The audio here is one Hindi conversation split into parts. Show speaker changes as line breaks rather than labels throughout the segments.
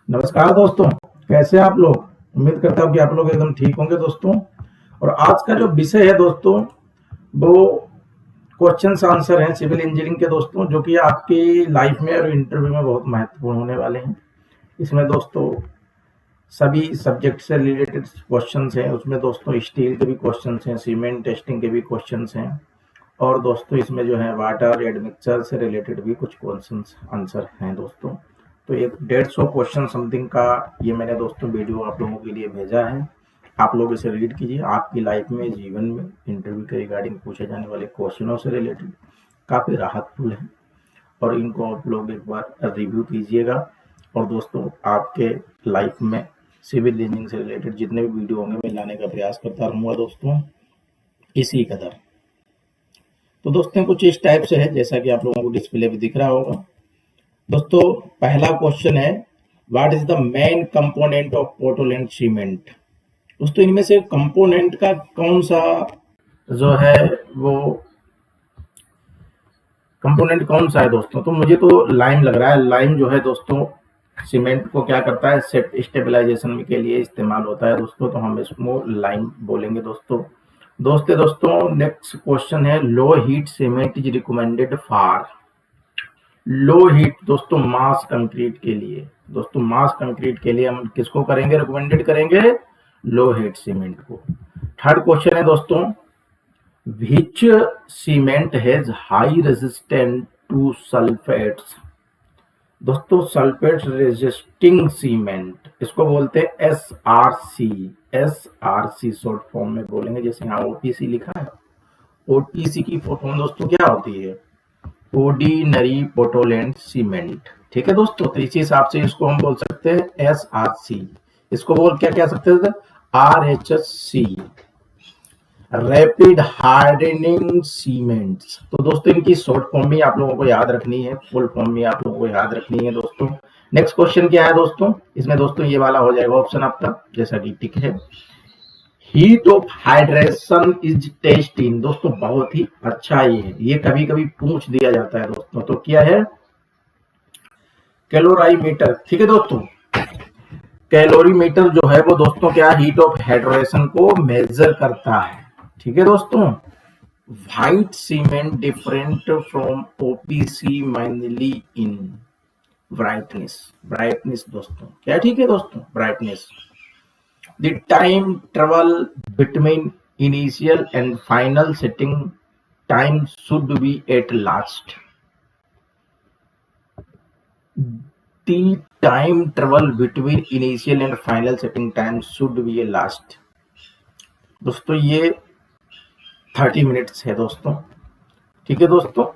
नमस्कार दोस्तों, कैसे हैं आप लोग। उम्मीद करता हूँ कि आप लोग एकदम ठीक होंगे दोस्तों। और आज का जो विषय है दोस्तों, वो क्वेश्चंस आंसर हैं सिविल इंजीनियरिंग के दोस्तों, जो कि आपकी लाइफ में और इंटरव्यू में बहुत महत्वपूर्ण होने वाले हैं। इसमें दोस्तों सभी सब्जेक्ट से रिलेटेड क्वेश्चंस हैं। उसमें दोस्तों स्टील के भी क्वेश्चंस हैं, सीमेंट टेस्टिंग के भी क्वेश्चंस हैं, और दोस्तों इसमें जो है वाटर एडमिक्सचर से रिलेटेड भी कुछ क्वेश्चंस आंसर हैं दोस्तों। तो एक 150 क्वेश्चन समथिंग का ये मैंने दोस्तों वीडियो आप लोगों के लिए भेजा है। आप लोग इसे रीड कीजिए। आपकी लाइफ में, जीवन में इंटरव्यू के रिगार्डिंग पूछे जाने वाले क्वेश्चनों से रिलेटेड काफ़ी राहतफुल है, और इनको आप लोग एक बार रिव्यू कीजिएगा। और दोस्तों आपके लाइफ में सिविल इंजीनियरिंग से रिलेटेड जितने भी वीडियो होंगे मैं लाने का प्रयास करता रहूँगा दोस्तों, इसी कदर। तो दोस्तों कुछ इस टाइप से है, जैसा कि आप लोगों को डिस्प्ले पे दिख रहा होगा। दोस्तों पहला क्वेश्चन है, what is the main component of Portland cement. दोस्तों इनमें से कंपोनेंट का कौन सा जो है वो कंपोनेंट कौन सा है दोस्तों, तो मुझे तो लाइम लग रहा है। लाइम जो है दोस्तों सीमेंट को क्या करता है, स्टेबलाइजेशन के लिए इस्तेमाल होता है दोस्तों, तो हम इसको लाइम बोलेंगे दोस्तों। दोस्तों नेक्स्ट क्वेश्चन है, लो heat cement is recommended for. Low heat दोस्तों मास कंक्रीट के लिए, दोस्तों मास कंक्रीट के लिए हम किसको करेंगे, रिकमेंडेड करेंगे लो हीट सीमेंट को। थर्ड क्वेश्चन है दोस्तों, which cement has high resistant to sulphates. दोस्तों सल्फेट रेजिस्टिंग सीमेंट, इसको बोलते हैं SRC। SRC शॉर्ट फॉर्म में बोलेंगे, जैसे यहाँ OPC लिखा है। OPC की फुल फॉर्म दोस्तों क्या होती है, ऑर्डिनरी पोर्टलैंड सीमेंट। ठीक है दोस्तों, तो इसी हिसाब से इसको हम बोल सकते हैं SRC। इसको बोल क्या कह सकते थे, RHC, रैपिड हार्डनिंग सीमेंट्स। तो दोस्तों इनकी शॉर्ट फॉर्म भी आप लोगों को याद रखनी है, फुल फॉर्म भी आप लोगों को याद रखनी है दोस्तों। नेक्स्ट क्वेश्चन क्या है दोस्तों, इसमें दोस्तों ये वाला हो जाएगा ऑप्शन आपका, जैसा कि टिक है, heat of hydration is test in. दोस्तों बहुत ही अच्छा ये कभी कभी पूछ दिया जाता है दोस्तों। तो क्या है, कैलोरीमीटर। ठीक है दोस्तों, कैलोरीमीटर जो है वो दोस्तों क्या, हीट ऑफ हाइड्रेशन को मेजर करता है। ठीक है दोस्तों, white cement different from OPC mainly in brightness. Brightness दोस्तों क्या, ठीक है दोस्तों, brightness. The time travel between initial and final setting time should be at last. The time travel between initial and final setting time should be at last. दोस्तों ये 30 मिनट्स है दोस्तों। ठीक है दोस्तों,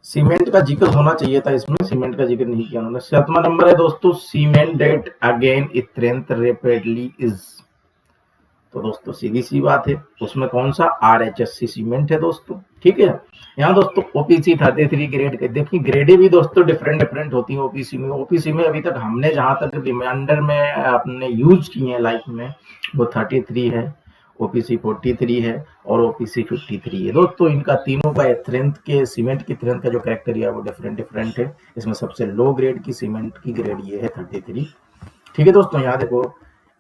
सीमेंट का जिक्र होना चाहिए था, इसमें सीमेंट का जिक्र नहीं किया उन्होंने। 7वां नंबर है दोस्तों, cement that again strength rapidly is. तो दोस्तों सीधी सी बात है, उसमें कौन सा, RHSC सीमेंट है दोस्तों। ठीक है, यहाँ दोस्तों OPC 33 ग्रेड के, देखिए ग्रेडें भी दोस्तों डिफरेंट डिफरेंट होती हैं OPC में। OPC में अभी तक हमने जहां तक रिमाइंडर में अपने यूज किए हैं लाइफ में, वो 33 है, OPC 43 है और OPC 53 है दोस्तों। इनका तीनों का स्ट्रेंथ के, सीमेंट की स्ट्रेंथ का जो कैरेक्टरिया वो डिफरेंट डिफरेंट है। इसमें सबसे लो ग्रेड की सीमेंट की ग्रेड ये है 33। ठीक है दोस्तों, यहाँ देखो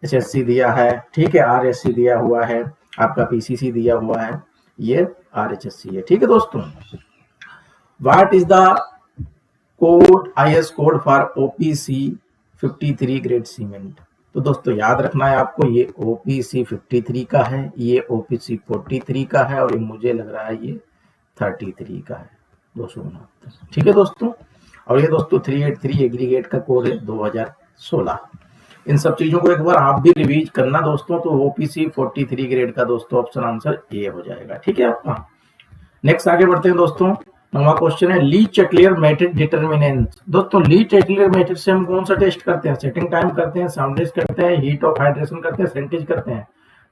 HSC दिया है, ठीक है, RSC दिया हुआ है, आपका PCC दिया हुआ है, ये RHSC है। ठीक है दोस्तों, what is the code, IS code for OPC 53 grade cement. तो दोस्तों याद रखना है आपको, ये OPC 53 का है, ये OPC 43 का है, और ये मुझे लग रहा है ये 33 का है, 269। ठीक है दोस्तों, और ये दोस्तों 383 एग्रीगेट का कोड है 2016। इन सब चीजों को एक बार आप भी रिवीज करना दोस्तों। तो OPC 43 ग्रेड का दोस्तों ऑप्शन आंसर ए हो जाएगा। ठीक है आपका। नेक्स्ट आगे बढ़ते हैं दोस्तों। 9वां क्वेश्चन है, ली चेटलियर मेथड डिटरमिनेंट। दोस्तों ली चेटलियर मेथड से हम कौन सा टेस्ट करते हैं, सेटिंग टाइम करते हैं, साउंडनेस करते हैं, हीट ऑफ हाइड्रेशन करते हैं, सेंटेज करते हैं।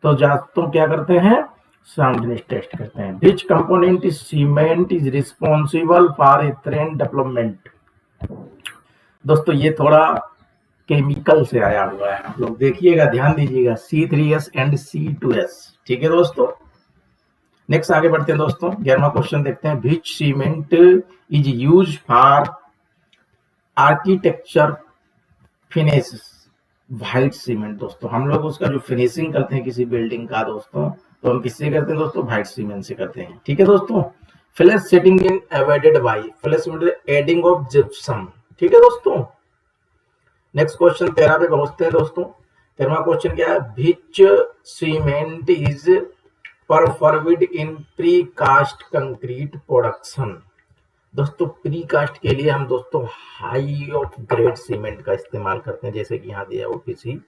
तो क्या करते हैं, साउंडनेस टेस्ट करते हैं। Which component is cement is responsible for एथेरेन डेवलपमेंट। दोस्तों ये थोड़ा केमिकल से आया हुआ है, आप लोग देखिएगा, ध्यान दीजिएगा, C3S एंड C2S। ठीक है दोस्तों, नेक्स्ट आगे बढ़ते हैं दोस्तों। 11वां क्वेश्चन देखते हैं, which cement is use for architecture finish white cement दोस्तों, हम लोग उसका जो फिनिशिंग करते हैं किसी बिल्डिंग का दोस्तों, तो हम किससे करते हैं दोस्तों, व्हाइट सीमेंट से करते हैं। ठीक है दोस्तों। Flash setting in avoided by, flash मतलब एडिंग ऑफ जिप्सम। ठीक है दोस्तों। नेक्स्ट क्वेश्चन 13 पे पहुंचते हैं दोस्तों। 13वां क्वेश्चन क्या है, which cement is performed in precast concrete production. दोस्तों प्री कास्ट के लिए हम दोस्तों हाई ऑफ ग्रेड सीमेंट का इस्तेमाल करते हैं, जैसे कि यहाँ दिया ओपीसी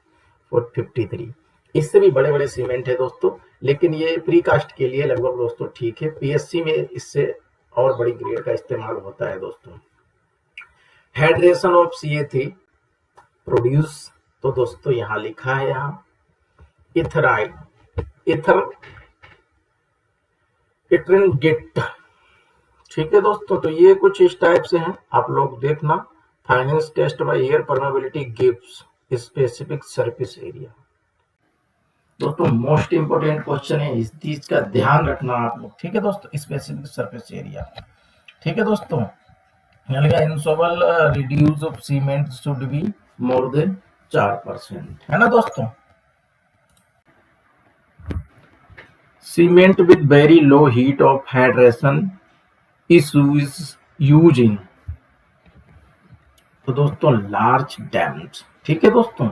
453। इससे भी बड़े बड़े सीमेंट है दोस्तों, लेकिन ये प्री कास्ट के लिए लगभग दोस्तों ठीक है। पीएससी में इससे और बड़ी ग्रेड का इस्तेमाल होता है दोस्तों। हाइड्रेशन ऑफ CA3 प्रोड्यूस, तो दोस्तों यहाँ लिखा है, यहाँ इथराइड इथरगेट। ठीक है दोस्तों। तो ये कुछ इस टाइप से हैं, आप लोग देखना। Fineness test by air permeability gives specific surface area. दोस्तों मोस्ट इंपोर्टेंट क्वेश्चन है, इस चीज का ध्यान रखना आप लोग। ठीक है दोस्तों, स्पेसिफिक सरफेस एरिया। ठीक है दोस्तों। इंसोबल रिड्यूस of cement should be more than 4%, है ना दोस्तों। Cement with very low heat of hydration is use in, तो दोस्तों लार्ज डैम्स। ठीक है दोस्तों।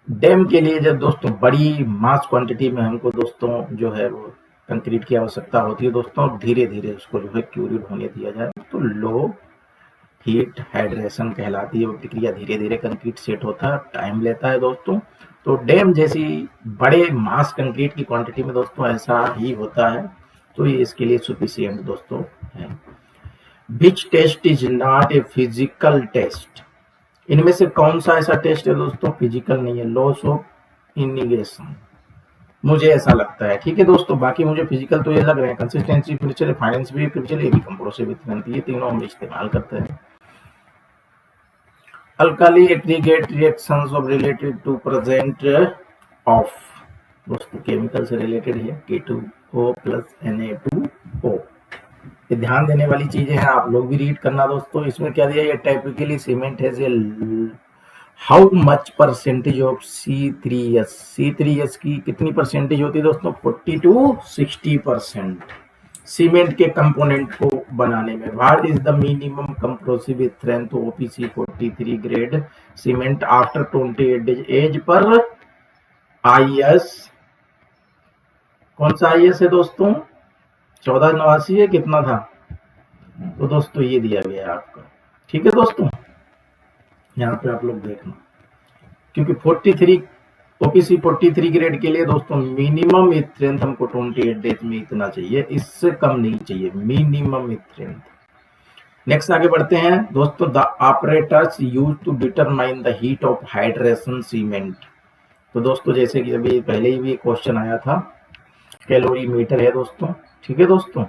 डैम के लिए जब दोस्तों बड़ी मास क्वांटिटी में हमको दोस्तों जो है वो कंक्रीट की आवश्यकता होती है दोस्तों, धीरे धीरे उसको जो है क्यूरिड होने दिया जाए, तो लो हीट हाइड्रेशन कहलाती है वो प्रक्रिया। धीरे धीरे कंक्रीट सेट होता है, टाइम लेता है दोस्तों। तो डैम जैसी बड़े मास कंक्रीट की क्वांटिटी में दोस्तों ऐसा ही होता है, तो ये इसके लिए सफिशिएंट दोस्तों है। Which test is not a physical test, इनमें से कौन सा ऐसा टेस्ट है दोस्तों, फिजिकल नहीं है, लॉस ऑफ इनिगेशन, मुझे ऐसा लगता है। ठीक है दोस्तों। बाकी मुझे फिजिकल तो ये लग रहे हैं, कंसिस्टेंसी फिर चले, फाइनेंस भी फिर चले, ये भी कंप्रोसिव इथरेंट, ये तीनों हम इस्तेमाल करते हैं। Alkali aggregate reactions of related to present of, दोस्तों केमिकल से रिलेटेड है, K2O प्लस Na2O। ये ध्यान देने वाली चीजें हैं, आप लोग भी रीड करना दोस्तों। इसमें क्या दिया, ये टाइपिकली सीमेंट है, how much percentage of C3S की कितनी परसेंटेज होती है दोस्तों, 40 to 60% सीमेंट के कंपोनेंट को बनाने में। What is the minimum compressive strength OPC 43 grade cement after 28 days age पर IS, कौन सा IS है दोस्तों, 1489 है, कितना था, तो दोस्तों ये दिया गया है आपका। ठीक है दोस्तों। यहाँ पे आप लोग देखना, क्योंकि 43 OPC 43 ग्रेड के लिए दोस्तों मिनिमम स्ट्रेंथ हमको 28 डेज में इतना चाहिए, इससे कम नहीं चाहिए, मिनिमम स्ट्रेंथ। नेक्स्ट आगे बढ़ते हैं दोस्तों। The operators use to determine the heat of hydration cement, तो दोस्तों जैसे कि अभी पहले ही भी क्वेश्चन आया था, कैलोरीमीटर है दोस्तों। ठीक है दोस्तों।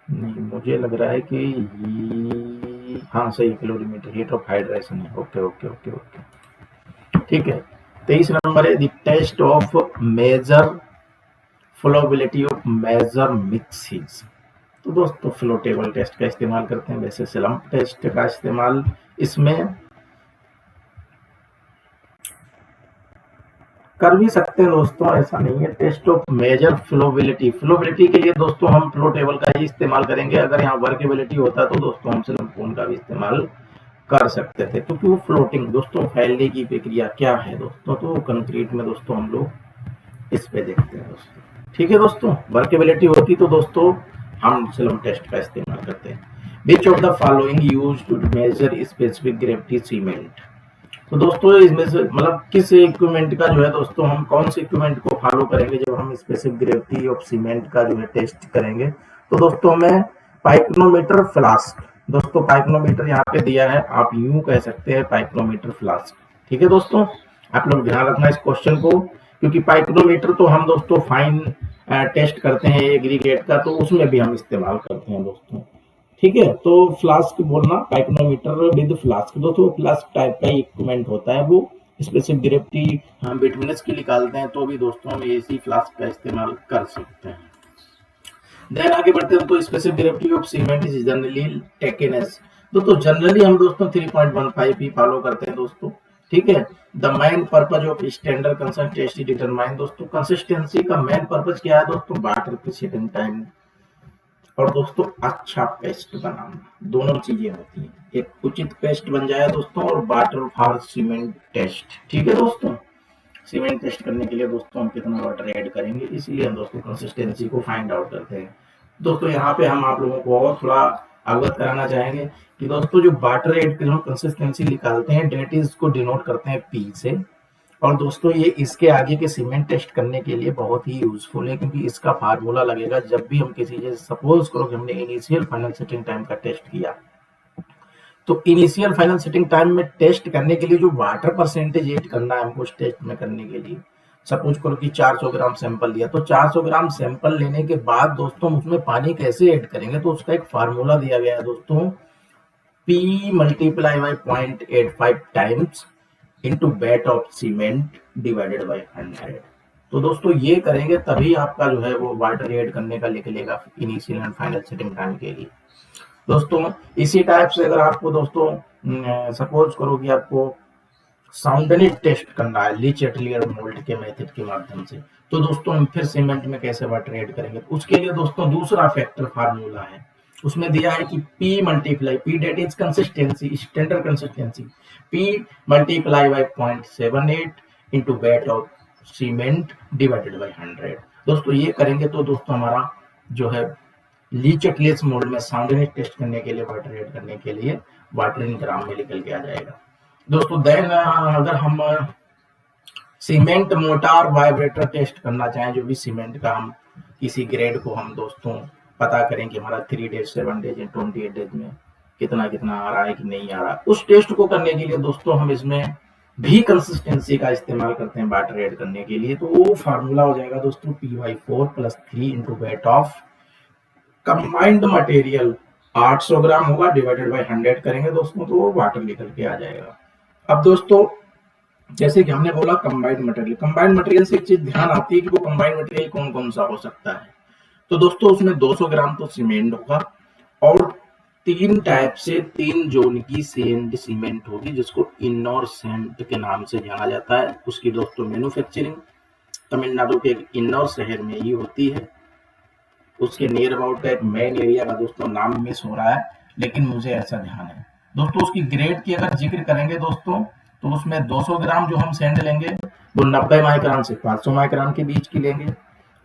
नहीं, मुझे लग रहा है कि हाँ सही, कैलोरीमीटर हीट ऑफ हाइड्रेशन है। ओके ओके ओके ओके, ठीक है। 23 नंबर है, the test of measure flowability of measure mixing, तो दोस्तों फ्लोटेबल टेस्ट का इस्तेमाल करते हैं, वैसे स्लम्प टेस्ट का इस्तेमाल इसमें कर भी सकते हैं दोस्तों, ऐसा नहीं है। Test of measure flowability, flowability के लिए दोस्तों हम फ्लो टेबल का ही इस्तेमाल करेंगे। अगर यहाँ वर्केबिलिटी होता तो दोस्तों हम स्लम्प कोन का भी इस्तेमाल कर सकते थे, क्योंकि वो फ्लोटिंग दोस्तों फैलने की प्रक्रिया क्या है दोस्तों, तो कंक्रीट में दोस्तों हम लोग इस पे देखते हैं दोस्तों। ठीक है दोस्तों। वर्केबिलिटी होती तो दोस्तों हम स्लम्प टेस्ट का इस्तेमाल करते हैं। Which of the following use to measure specific gravity cement, तो दोस्तों इसमें से मतलब किस इक्विपमेंट का जो है दोस्तों, हम कौन से इक्विपमेंट को फॉलो करेंगे जब हम स्पेसिफिक ग्रेविटी ऑफ सीमेंट का जो है टेस्ट करेंगे, तो दोस्तों हमें पाइक्रोमीटर फ्लास्क, दोस्तों पाइक्रोमीटर यहाँ पे दिया है, आप यूं कह सकते हैं पाइक्रोमीटर फ्लास्क। ठीक है दोस्तों। आप लोग ध्यान रखना इस क्वेश्चन को, क्योंकि पाइक्रोमीटर तो हम दोस्तों फाइन टेस्ट करते हैं एग्रीगेट का, तो उसमें भी हम इस्तेमाल करते हैं दोस्तों। ठीक है। तो फ्लास्क बोलना, पाइक्रोमीटर विद फ्लास्क, दोस्तों फ्लास्क टाइप का इक्विपमेंट होता है, वो स्पेसिफिक ग्रेविटी हम बिटवीनस की निकालते हैं, तो भी दोस्तों हम एसी फ्लास्क का इस्तेमाल कर सकते हैं। देन आगे बढ़ते हैं तो specific gravity of cement is generally taken as, दोस्तों जनरली हम दोस्तों 3.15 ही फॉलो करते हैं दोस्तों, ठीक है। The main purpose of standard consistency determine, दोस्तों कंसिस्टेंसी का मेन पर्पज क्या है दोस्तों, वाटर की सेटिंग टाइम और दोस्तों अच्छा पेस्ट बनाना, दोनों चीजें होती हैं, एक उचित पेस्ट बन जाए दोस्तों और वाटर फॉर सीमेंट टेस्ट, ठीक है दोस्तों। सीमेंट टेस्ट करने के लिए दोस्तों हम कितना वाटर ऐड करेंगे, इसीलिए हम दोस्तों कंसिस्टेंसी को फाइंड आउट करते हैं। दोस्तों यहाँ पे हम आप लोगों को और थोड़ा अवगत कराना चाहेंगे कि दोस्तों जो वाटर ऐड के हम कंसिस्टेंसी निकालते हैं डेट इज को डिनोट करते हैं पी से, और दोस्तों ये इसके आगे के सीमेंट टेस्ट करने के लिए बहुत ही यूजफुल है, क्योंकि इसका फार्मूला लगेगा जब भी हम किसी चीज, सपोज करो कि हमने इनिशियल फाइनल सेटिंग टाइम का टेस्ट किया, तो इनिशियल फाइनल सेटिंग टाइम में टेस्ट करने के लिए जो वाटर परसेंटेज ऐड करना है हमको उस टेस्ट में करने के लिए, सपोज करो कि 400 ग्राम सैंपल लिया, तो 400 ग्राम सैंपल लेने के बाद दोस्तों उसमें पानी कैसे ऐड करेंगे, तो उसका एक फार्मूला दिया गया है दोस्तों, P multiply by 0.85 times into weight of cement divided by 100। तो दोस्तों ये करेंगे तभी आपका जो है वो वाटर ऐड करने का निकलेगा initial and final setting time के लिए। दोस्तों इसी टाइप से अगर आपको दोस्तों सपोज करो कि आपको साउंडनेस टेस्ट करना है लीचेटलियर मोल्ड के मेथड के माध्यम से, तो दोस्तों हम फिर सीमेंट में कैसे वाटर ऐड करेंगे, उसके लिए दोस्तों दूसरा फैक्टर फार्मूला है, उसमें दिया है कि P multiply, P that is consistency, standard consistency, P multiply by 0.78 into weight of cement divided by 100। दोस्तों ये करेंगे तो दोस्तों हमारा जो है लीचेटलियस मोल्ड में साउंडनेस टेस्ट करने के लिए वाटर ऐड करने के लिए वाटर इन ग्राम में निकल के आ जाएगा दोस्तों। देन अगर हम सीमेंट मोटार वाइब्रेटर टेस्ट करना चाहें, जो भी सीमेंट का हम किसी ग्रेड को हम दोस्तों पता करें कि हमारा 3 डेज 7 डेज या 28 डेज में कितना कितना आ रहा है कि नहीं आ रहा, उस टेस्ट को करने के लिए दोस्तों हम इसमें भी कंसिस्टेंसी का इस्तेमाल करते हैं वाटर ऐड करने के लिए, तो वो फार्मूला हो जाएगा दोस्तों P/4 + 3 into weight of combined material, 800 ग्राम होगा डिवाइडेड बाई 100 करेंगे दोस्तों तो वो वाटर निकल के आ जाएगा। अब दोस्तों जैसे कि हमने बोला कंबाइंड मटेरियल से एक चीज ध्यान आती है कि वो कंबाइंड मटेरियल कौन कौन सा हो सकता है, तो दोस्तों उसमें 200 ग्राम तो सीमेंट होगा और 3 टाइप से 3 जोन की सैंड सीमेंट होगी जिसको इन्नर सैंड के नाम से जाना जाता है। उसकी दोस्तों मैन्युफैक्चरिंग तमिलनाडु के इन्नर शहर में ही होती है। उसके नियर अबाउट का एक मेन एरिया का दोस्तों नाम मिस हो रहा है, लेकिन मुझे ऐसा ध्यान है दोस्तों। उसकी ग्रेड की अगर जिक्र करेंगे दोस्तों तो उसमें 200 ग्राम जो हम सैंड लेंगे वो 90 माइक्रोन से 500 माइक्रोन के बीच की लेंगे।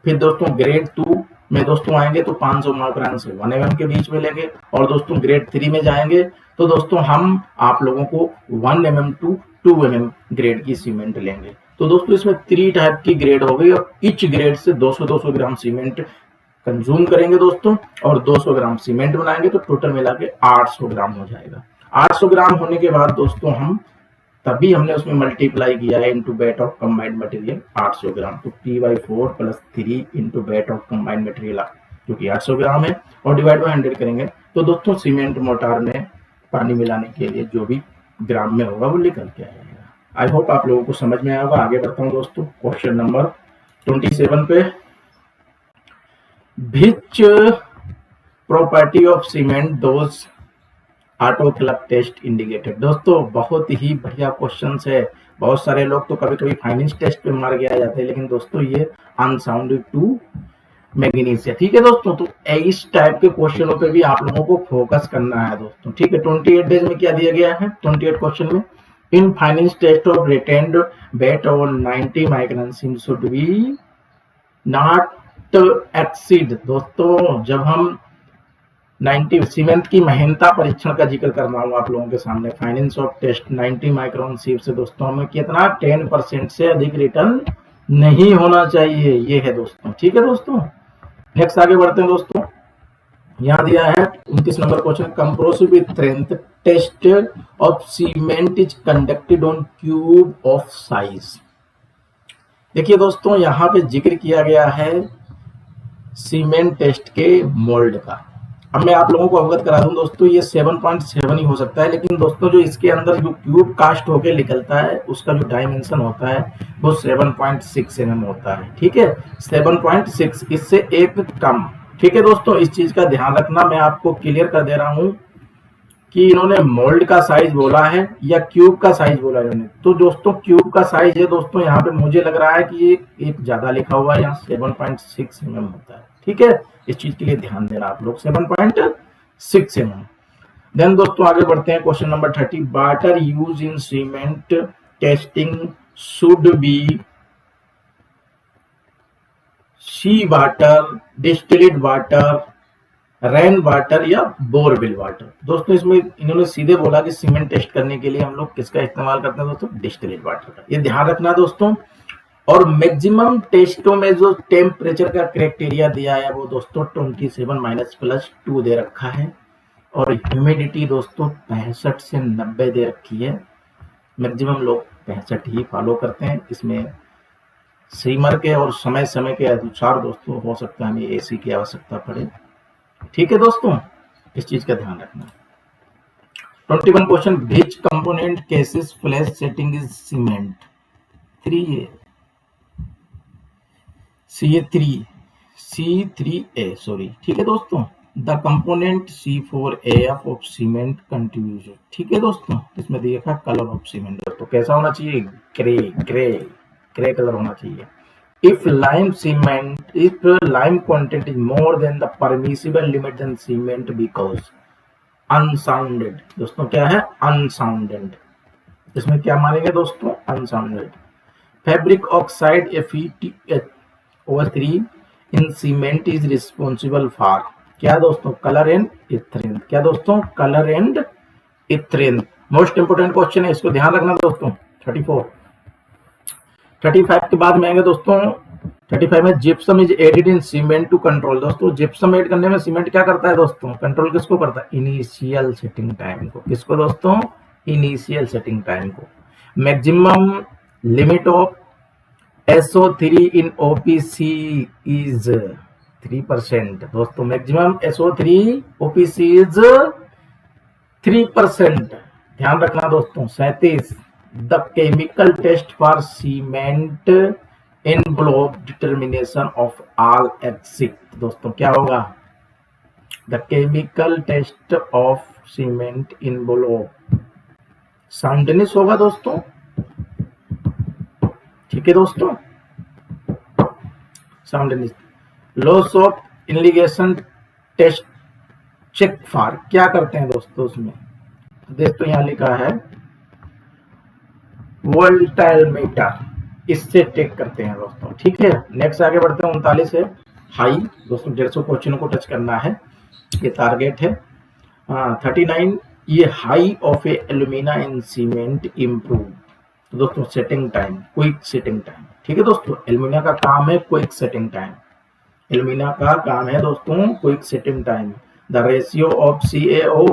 फिर दोस्तों ग्रेड 2 में दोस्तों आएंगे तो 500 माइक्रोन से 1 mm के बीच में लेंगे, और दोस्तों ग्रेड 3 में जाएंगे तो दोस्तों हम आप लोगों को 1 mm to 2 mm ग्रेड की सीमेंट लेंगे। तो दोस्तों इसमें 3 टाइप की ग्रेड हो गई और ईच ग्रेड से 200-200 ग्राम सीमेंट कंज्यूम करेंगे दोस्तों और 200 ग्राम सीमेंट बनाएंगे तो टोटल मिला के 800 ग्राम हो जाएगा। 800 ग्राम होने के बाद दोस्तों हम तभी हमने उसमें मल्टीप्लाई किया है into weight of combined material 800 ग्राम, तो P/4 + 3 into weight of combined material जो कि 800 ग्राम है और डिवाइड बाय 100 करेंगे तो दोस्तों सीमेंट मोटार में पानी मिलाने के लिए जो भी ग्राम में होगा वो निकल के आएगा। आई होप आप लोगों को समझ में आएगा। आगे बढ़ता हूँ दोस्तों क्वेश्चन नंबर 27 पे, which property of cement those autoclave test indicated. दोस्तों बहुत ही बढ़िया क्वेश्चन है। बहुत सारे लोग तो कभी कभी फाइनेंस टेस्ट पे मार के आ जाते हैं, लेकिन दोस्तों ये अनसाउंडेड टू मैग्नीज है, ठीक है दोस्तों। तो इस टाइप के क्वेश्चनों पे भी आप लोगों को फोकस करना है दोस्तों, ठीक है। 28 डेज में क्या दिया गया है 28 क्वेश्चन में, in fineness test of retained weight of 90 micron should be not exceed. दोस्तों जब हम 90 सीमेंट की महीनता परीक्षण का जिक्र कर रहा हूं आप लोगों के सामने, fineness of test 90 micron sieve से दोस्तों हमें कितना 10% से अधिक रिटर्न नहीं होना चाहिए, ये है दोस्तों, ठीक है दोस्तों। नेक्स्ट आगे बढ़ते हैं दोस्तों। यहाँ दिया है 29 number question, compressive strength test of cement is conducted on cube of size. देखिए दोस्तों यहाँ पे जिक्र किया गया है सीमेंट टेस्ट के मोल्ड का। अब मैं आप लोगों को अवगत करा दूं दोस्तों, ये 7.7 ही हो सकता है, लेकिन दोस्तों जो इसके अंदर जो क्यूब कास्ट होके निकलता है उसका जो डायमेंशन होता है वो 7.6 mm होता है, ठीक है 7.6, इससे एक कम ठीक है दोस्तों, इस चीज का ध्यान रखना। मैं आपको क्लियर कर दे रहा हूं कि इन्होंने मोल्ड का साइज बोला है या क्यूब का साइज बोला है इन्होंने। तो दोस्तों क्यूब का साइज है दोस्तों, यहाँ पे मुझे लग रहा है कि ये एक ज्यादा लिखा हुआ है, यहाँ 7.6 mm होता है। ठीक है, इस चीज के लिए ध्यान देना आप लोग, 7.6 mm। देन दोस्तों आगे बढ़ते हैं, question number 30। Water use in cement testing should be sea water, distilled water, rain water या बोरवेल वाटर। दोस्तों इसमें इन्होंने सीधे बोला कि सीमेंट टेस्ट करने के लिए हम लोग किसका इस्तेमाल करते हैं दोस्तों, डिस्टिल्ड वाटर का। ये ध्यान रखना दोस्तों। और मैक्सिमम टेस्टों में जो टेम्परेचर का क्राइटेरिया दिया है वो दोस्तों 27 - +2 दे रखा है। और ह्यूमिडिटी दोस्तों 65 से 90 दे रखी है। मैक्सिमम लोग 65 ही फॉलो करते हैं। इसमें सीमर के और समय समय के अनुसार दोस्तों हो सकता है हमें एसी की आवश्यकता पड़े। ठीक है दोस्तों, इस चीज का ध्यान रखना। 21 question, which component cases flash setting is cement? 3A, C3A sorry. ठीक है दोस्तों, the component C4AF of cement contribution. ठीक है दोस्तों, इसमें देखा कलर ऑफ सीमेंट दोस्तों कैसा होना चाहिए, ग्रे ग्रे ग्रे कलर होना चाहिए। If lime content is more than the permissible limit, then cement because unsounded। दोस्तों क्या है, unsounded। इसमें क्या मानेंगे दोस्तों, unsounded। Fabric oxide FeTO3 in cement is responsible for क्या दोस्तों, color and strength। क्या दोस्तों, color and strength। Most important question है, इसको ध्यान रखना दोस्तों। 34 35 के बाद में आएंगे दोस्तों। 35 में gypsum is added in cement to control. दोस्तों जिप्सम ऐड करने में सीमेंट क्या करता है दोस्तों, कंट्रोल किसको करता है, इनिशियल सेटिंग टाइम को। किसको दोस्तों, इनिशियल सेटिंग टाइम को। Maximum limit of SO3 in OPC is 3%। दोस्तों मैक्सिमम SO3 OPC इज 3%। ध्यान रखना दोस्तों। 37 the chemical test for cement involve determination of all acid. दोस्तों क्या होगा, the chemical test of cement involve soundness होगा दोस्तों। ठीक है दोस्तों, साउंडनेस। लॉस ऑफ इनलिगेशन टेस्ट चेक फॉर क्या करते हैं दोस्तों उसमें, दोस्तों यहाँ लिखा है वोल्टाइलमीटर, इससे टेक करते हैं दोस्तों। ठीक है, नेक्स्ट आगे बढ़ते हैं। 39 है हाई। दोस्तों 150 क्वेश्चनों को टच करना है, ये टारगेट है। 39 ये high of A alumina in cement improve. तो दोस्तों setting time, quick setting time. ठीक है दोस्तों, एल्यूमिना का काम है क्विक सेटिंग टाइम। एल्यूमिना का काम है दोस्तों quick setting time. The ratio of CaO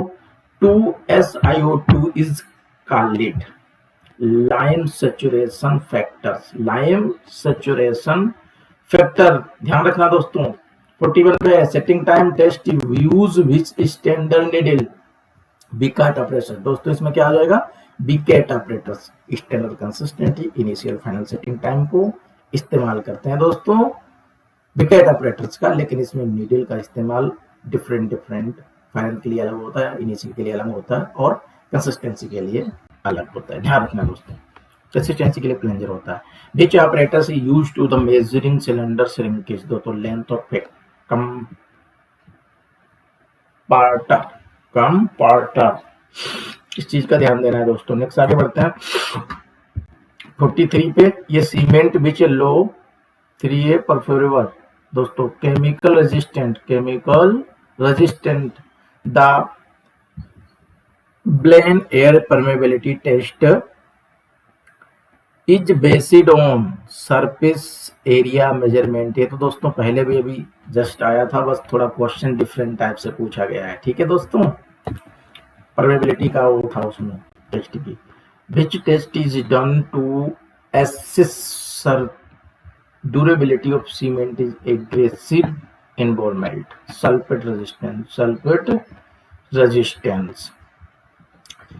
to SiO2 is called lime saturation factors. Lime saturation factor ध्यान रखना दोस्तों। 41 पे setting time test use which standard needle Vicat apparatus. दोस्तों इसमें क्या आ जाएगा, Vicat apparatus standard consistently initial final setting time को इस्तेमाल करते हैं दोस्तों बिकेट ऑपरेटर्स का। लेकिन इसमें नीडल का इस्तेमाल डिफरेंट फाइनल के लिए अलग होता है, इनिशियल के लिए अलग होता है और कंसिस्टेंसी के लिए अलग होता है। ध्यान रखना दोस्तों, कंसिस्टेंसी के लिए प्लंजर होता है। Which apparatus used to the measuring cylinder shrinkage. दोस्तों लेंथ ऑफ कंपार्टर, इस चीज का ध्यान देना है दोस्तों। नेक्स्ट आगे बढ़ते हैं 43 पे। ये सीमेंट विच लो 3A परफोरेबल। दोस्तों chemical resistant the Blaine air permeability test is based on surface area measurement. ये तो दोस्तों पहले भी अभी जस्ट आया था, बस थोड़ा क्वेश्चन डिफरेंट टाइप से पूछा गया है। ठीक है दोस्तों, परमेबिलिटी का वो था उसमें टेस्ट की। Which test is done to assess durability of cement is aggressive involvement. Sulphate resistance.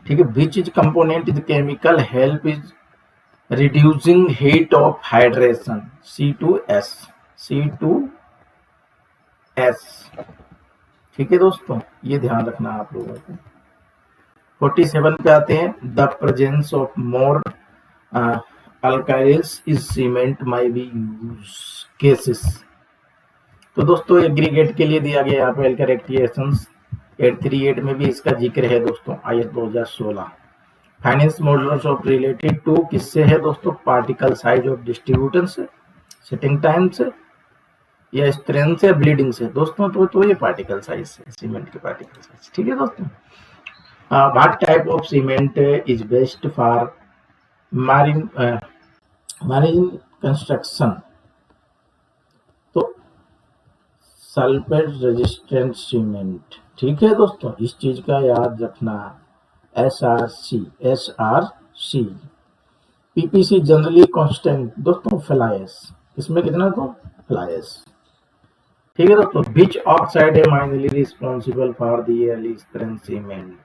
ठीक है, which is component is chemical help is reducing heat of hydration. C2S S. ठीक है दोस्तों, ये ध्यान रखना आप लोगों को। 47 पे आते हैं, the presence of more alkalis is cement may be use cases. तो दोस्तों एग्रीगेट के लिए दिया गया यहाँ पे कैरेक्टराइजेशंस 838 में भी इसका जिक्र है दोस्तों, IS 2016। Fineness modulus of related to किससे है दोस्तों, पार्टिकल साइज ऑफ डिस्ट्रीब्यूशन से, सेटिंग टाइम से, या स्ट्रेंथ से, ब्लीडिंग से दोस्तों। तो ये पार्टिकल साइज से, सीमेंट के पार्टिकल साइज। ठीक है दोस्तों। What type of cement is best for marine construction. तो सल्फेट रेजिस्टेंट सीमेंट। ठीक है दोस्तों, इस चीज का याद रखना। SRC। PPC जनरली कांस्टेंट दोस्तों, फ्लाइस। इसमें कितना तो फ्लाइस। ठीक है दोस्तों। विच ऑक्साइड है minorly responsible for the early strength cement,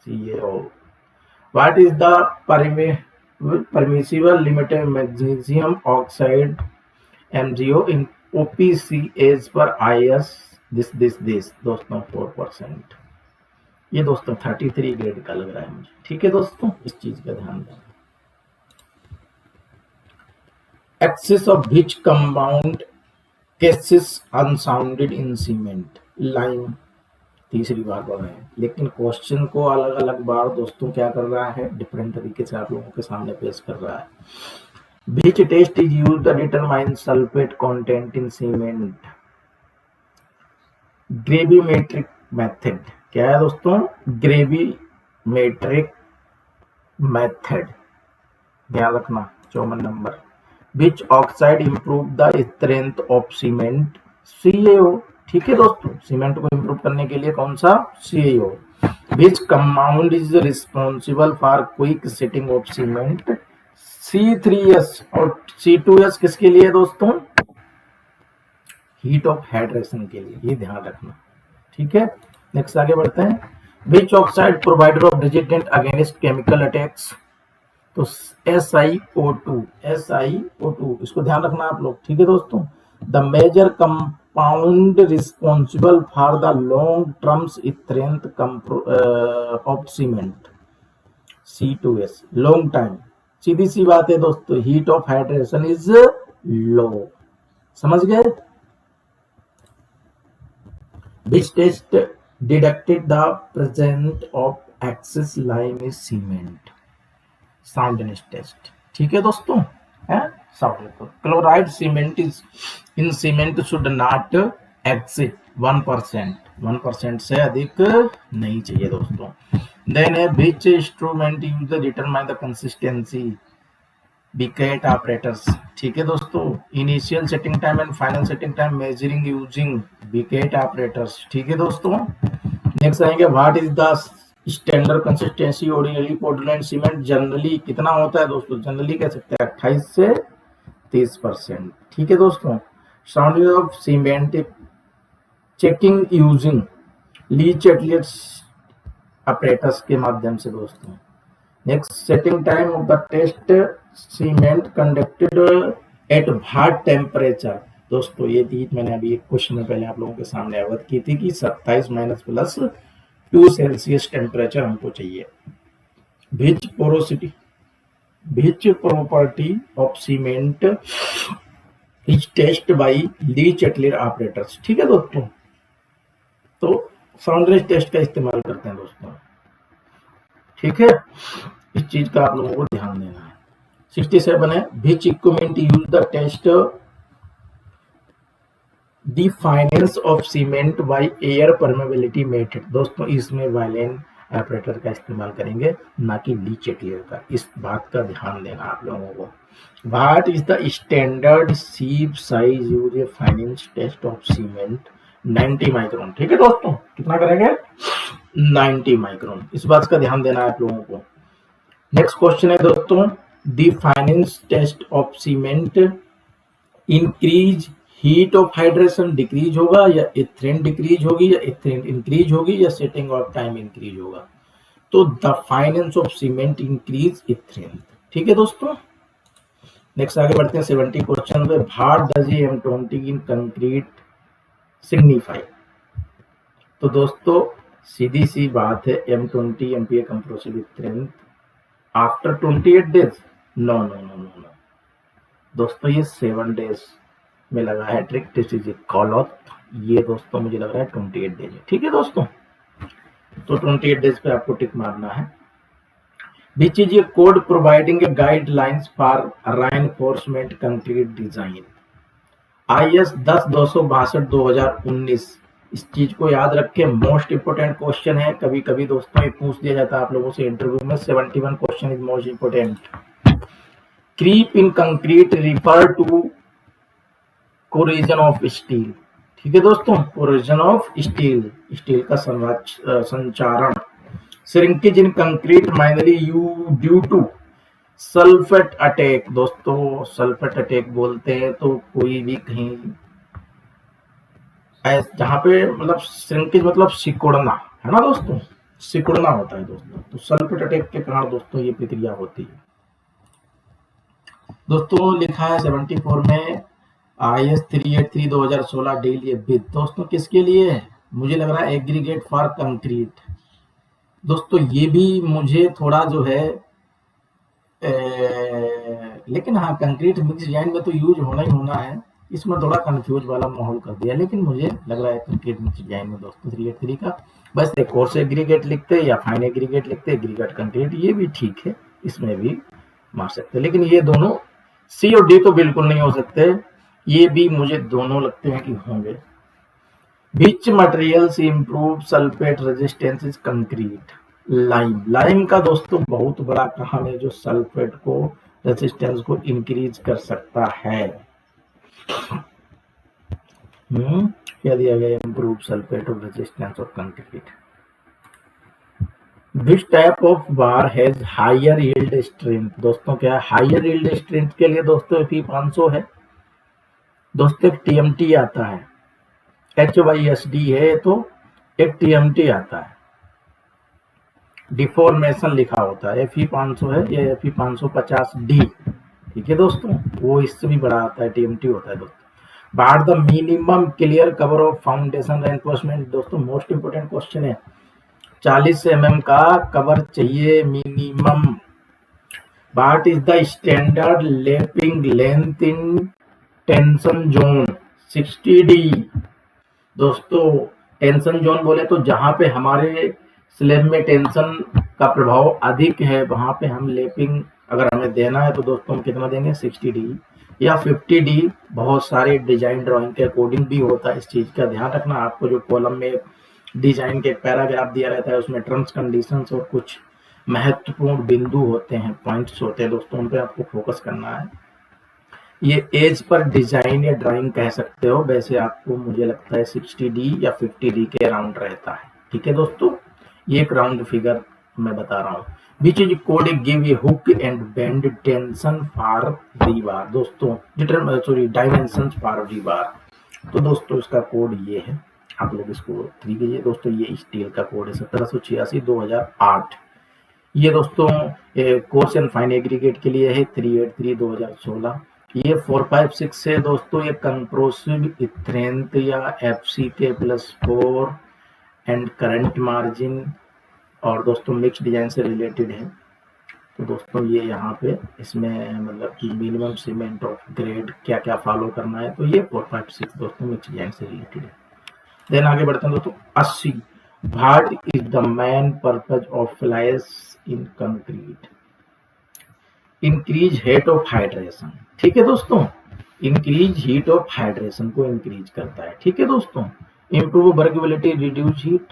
CaO। What is the permissible limited magnesium oxide MgO in OPC as per IS this दोस्तों 4%। ये दोस्तों 33 ग्रेड का लग रहा है मुझे। ठीक है दोस्तों, इस चीज का ध्यान दें। Excess of which compound causes unsounded in cement, lime. तीसरी बार पढ़ रहे हैं, लेकिन क्वेश्चन को अलग अलग बार दोस्तों क्या कर रहा है, डिफरेंट तरीके से आप लोगों के सामने पेश कर रहा है। Which test is used to determine sulphate content in cement, gravimetric method. क्या है दोस्तों, ग्रेविमेट्रिक मेथड, ध्यान रखना। 54 number. Which oxide improve the strength of cement, CaO। ठीक है दोस्तों, सीमेंट को इंप्रूव करने के लिए कौन सा, CaO। Which compound is responsible for quick setting of cement, C3S। और C2S किसके लिए दोस्तों, हीट ऑफ हाइड्रेशन के लिए, ये ध्यान रखना। ठीक है, नेक्स्ट आगे बढ़ते हैं। विच oxide provider of resistant against chemical attacks, तो SiO2। इसको ध्यान रखना आप लोग। ठीक है दोस्तों। The major compound responsible for the long term strength of cement, C2S। Long time, सीधी सी बात है दोस्तों, heat of hydration is low. समझ गए। Which test detected the presence of excess lime in cement, soundness test। ठीक है दोस्तों, है sound. Chloride cement is in cement should not exceed 1%। से अधिक नहीं चाहिए दोस्तों। देन है which instrument use to determine the consistency, Vicat operators. ठीक है दोस्तों। Initial setting time and final setting time measuring using Vicat operators. ठीक है दोस्तों। नेक्स्ट आएंगे, what is the standard consistency ordinary Portland cement, generally कितना होता है दोस्तों, जनरली कह सकते हैं 28 से 30%। ठीक है दोस्तों। Sounding of cement checking using Le Chatelier operators के माध्यम से दोस्तों। Next, setting time of the test cement conducted at what temperature. दोस्तों ये चीज मैंने अभी एक क्वेश्चन में पहले आप लोगों के सामने अवगत की थी कि 27 - +2 सेल्सियस टेम्परेचर हमको चाहिए। Which porosity, which property of cement is test by Le Chatelier operators. ठीक है दोस्तों। तो साउंडनेस टेस्ट का इस्तेमाल करते हैं दोस्तों। ठीक है, इस चीज का आप लोगों को ध्यान देना है। 67 है, which equipment use the test the fineness of cement by air permeability method. दोस्तों इसमें वायलेन ऑपरेटर का इस्तेमाल करेंगे, ना कि ली चैटलियर का। इस बात का ध्यान देना आप लोगों को। What is the standard sieve size use fineness test of cement, 90 micron. ठीक है दोस्तों, कितना करेंगे, 90 माइक्रोन। इस बात का ध्यान देना है आप लोगों को। नेक्स्ट क्वेश्चन है दोस्तों, the fineness test of cement increase heat of hydration decrease होगा, या इथेन डिक्रीज होगी, या इथेन इंक्रीज होगी, या सेटिंग ऑफ टाइम इंक्रीज होगा। तो the fineness of cement increase ethane. ठीक है दोस्तों। नेक्स्ट आगे बढ़ते हैं 70 क्वेश्चन पे। What does M20 in concrete signify. तो दोस्तों सीधी सी बात है, M20 MPa compressive strength after 28 days, no no no no no दोस्तों, ये 7 डेज में लगा है trick, this is call of. ये दोस्तों मुझे लग रहा है 28 डेज है, ठीक है दोस्तों। तो 28 डेज पे आपको टिक मारना है। Which is a code providing A guidelines for reinforcement concrete design, IS 10-262/2019। इस चीज को याद रखें, मोस्ट इंपोर्टेंट क्वेश्चन है। कभी कभी दोस्तों ये पूछ दिया जाता है आप लोगों से इंटरव्यू में, 71 question is most important. Creep in concrete refer to corrosion of steel, ठीक है दोस्तों, कोरिजन ऑफ स्टील, स्टील का संचारण। Shrinkage in concrete mainly due to sulphate attack, दोस्तों सल्फेट अटैक बोलते हैं तो कोई भी कहीं जहां पे मतलब श्रिंकेज मतलब सिकुड़ना है ना दोस्तों, सिकुड़ना होता है दोस्तों, तो सल्फेट अटैक के कारण दोस्तों ये प्रक्रिया होती है। दोस्तों लिखा है 74 में IS 383/2016 डील ये विद, दोस्तों किसके लिए है, मुझे लग रहा है एग्रीगेट फॉर कंक्रीट। दोस्तों ये भी मुझे थोड़ा जो है लेकिन हाँ कंक्रीट मिक्स डिजाइन में तो यूज होना ही होना है, इसमें थोड़ा कंफ्यूज वाला माहौल कर दिया, लेकिन मुझे लग रहा है कंक्रीट मिक्स डिजाइन में दोस्तों 383 का। बस एक कोर्स एग्रीगेट लिखते या फाइन एग्रीगेट लिखते, एग्रीगेट कंक्रीट ये भी ठीक है, इसमें भी मार सकते, लेकिन ये दोनों सी और डी तो बिल्कुल नहीं हो सकते, ये भी मुझे दोनों लगते हैं कि होंगे। Which materials improve sulphate resistance is concrete, lime, lime का दोस्तों बहुत बड़ा काम है जो सल्फेट को रेजिस्टेंस को इंक्रीज कर सकता है। क्या दिया गया, improve sulphate of resistance of concrete. Which type of bar has higher yield strength, दोस्तों क्या हायर यील्ड स्ट्रेंथ के लिए दोस्तों Fe500 है दोस्तों, एक TMT आता है, HYSD है तो एक TMT आता है, डिफॉर्मेशन लिखा होता है, Fe500 है या Fe550D, ठीक है दोस्तों, वो इससे भी बड़ा आता है, TMT होता है दोस्तों। Bar the minimum clear cover of foundation reinforcement, दोस्तों मोस्ट इंपोर्टेंट क्वेश्चन है, 40 mm का कवर चाहिए minimum. What is the standard lapping length in tension zone, 60D, दोस्तों टेंशन जोन बोले तो जहां पे हमारे स्लैब में टेंशन का प्रभाव अधिक है वहां पे हम लैपिंग अगर हमें देना है तो दोस्तों हम कितना देंगे, 60D या 50D, बहुत सारे डिजाइन ड्राइंग के अकॉर्डिंग भी होता है, इस चीज का ध्यान रखना। आपको जो कॉलम में डिजाइन के पैराग्राफ दिया रहता है उसमें टर्म्स कंडीशंस और कुछ महत्वपूर्ण बिंदु होते हैं, पॉइंट्स होते हैं दोस्तों, उन पे आपको फोकस करना है। ये एज पर डिजाइन या ड्राइंग कह सकते हो, वैसे आपको मुझे लगता है 60D या 50D के अराउंड रहता है, ठीक है दोस्तों, ये एक राउंड फिगर मैं बता रहा हूँ। विच is code give A hook and bend tension for rebar, दोस्तों डायमेंशन फॉर रीबार, तो दोस्तों इसका कोड ये है, आप लोग इसको 3 कीजिए दोस्तों, ये स्टील का कोड है 1786/2008। ये दोस्तों कोर्स एंड फाइन एग्रीगेट के लिए है 383/2016। ये 456 है दोस्तों, ये कंप्रेसिव स्ट्रेंथ या FCK+4 एंड करंट मार्जिन और दोस्तों मिक्स डिजाइन से रिलेटेड है। तो दोस्तों ये यहाँ पे इसमें मतलब कि मिनिमम सीमेंट ऑफ ग्रेड क्या क्या फॉलो करना है, तो ये 456 दोस्तों मिक्स डिजाइन से रिलेटेड है। देन आगे बढ़ते हैं दोस्तों, 80 what is the main purpose of flies in concrete, increase heat of hydration, ठीक है दोस्तों, इंक्रीज हीट ऑफ हाइड्रेशन को इंक्रीज करता है, ठीक है दोस्तों, improve workability, reduce heat,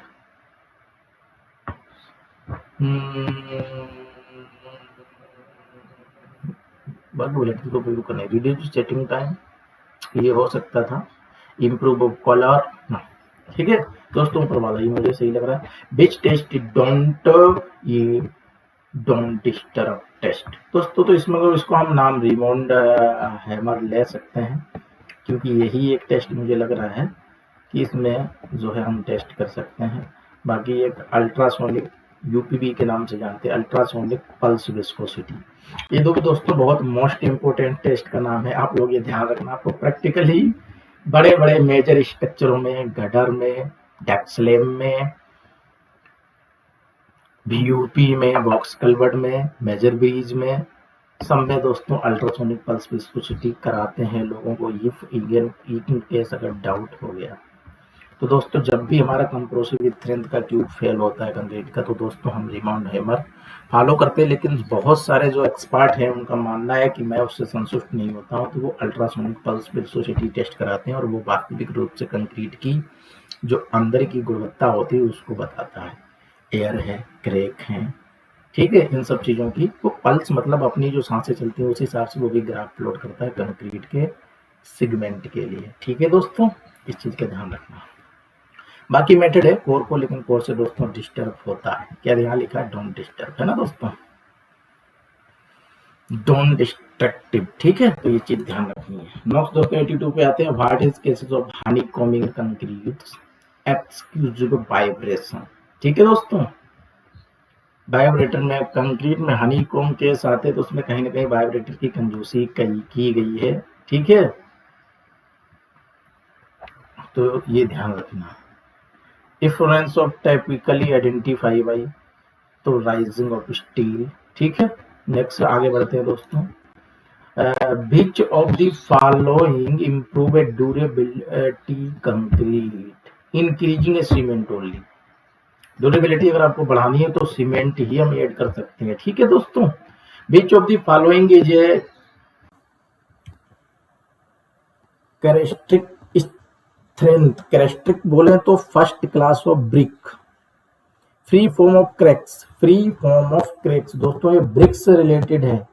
workability को बिल्कुल करना है, रिड्यूस सेटिंग टाइम ये हो सकता था, इंप्रूव कलर, ठीक है दोस्तों, ऊपर वाला ही मुझे सही लग रहा है। Which test don't disturb test, दोस्तों तो इसमें इसको हम नाम रिमोंड हैमर ले सकते हैं, क्योंकि यही एक टेस्ट मुझे लग रहा है कि इसमें जो है हम टेस्ट कर सकते हैं। बाकी एक अल्ट्रासोनिक UPV के नाम से जानते हैं, अल्ट्रासोनिक पल्स विस्कोसिटी, ये दो दोस्तों बहुत मोस्ट इंपोर्टेंट टेस्ट का नाम है, आप लोग ये ध्यान रखना, आपको प्रैक्टिकली बड़े बड़े मेजर स्ट्रक्चरों में, गटर में, डेक स्लैब में, वीयूपी में, बॉक्स कल्वर्ट में, मेजर ब्रिज में, सब में दोस्तों अल्ट्रासोनिक पल्स विस्कोसिटी कराते हैं लोगों को, इफ इन केस अगर डाउट हो गया। तो दोस्तों जब भी हमारा कंप्रेसिव स्ट्रेंथ का ट्यूब फेल होता है कंक्रीट का, तो दोस्तों हम रिमाउंड हैमर फॉलो करते हैं, लेकिन बहुत सारे जो एक्सपर्ट हैं उनका मानना है कि मैं उससे संतुष्ट नहीं होता हूं, तो वो अल्ट्रासोनिक पल्स विस्कोसिटी टेस्ट कराते हैं और वो वास्तविक रूप से कंक्रीट की जो अंदर की गुणवत्ता होती है उसको बताता है। एयर है, क्रैक है, ठीक है, इन सब चीजों की वो पल्स मतलब अपनी जो सांसें चलती है उस हिसाब से वो भी ग्राफ प्लॉट करता है कंक्रीट के सिगमेंट के लिए। ठीक है दोस्तों, इस चीज का ध्यान रखना। बाकी मेथड है कोर को, लेकिन कोर से दोस्तों डिस्टर्ब होता है। क्या यहाँ लिखा है? डोंट डिस्टर्ब, है ना दोस्तों, डोंट डिस्ट्रक्टिव। ठीक है, तो ये चीज ध्यान रखनी है। नेक्स्ट दोस्तों 82 पे आते हैं। What is cases of honeycombing concrete excusable vibration. ठीक है दोस्तों, वाइब्रेटर में कंक्रीट में हनीकॉम केस आते हैं तो उसमें कहीं ना कहीं वाइब्रेटर की कंजूसी की गई है। ठीक है, तो ये ध्यान रखना। इफ्लुएंस ऑफ टाइपिकली आइडेंटिफाई बाई, तो राइजिंग ऑफ स्टील। ठीक है, नेक्स्ट आगे बढ़ते हैं दोस्तों। Which of the following improve durability concrete increasing cement only. Durability अगर आपको बढ़ानी है तो सीमेंट ही हम ऐड कर सकते हैं। ठीक है दोस्तों, which of the following is a characteristic strength. Characteristic बोले तो first class of brick, free form of cracks, free form of cracks. दोस्तों ये ब्रिक्स से रिलेटेड है,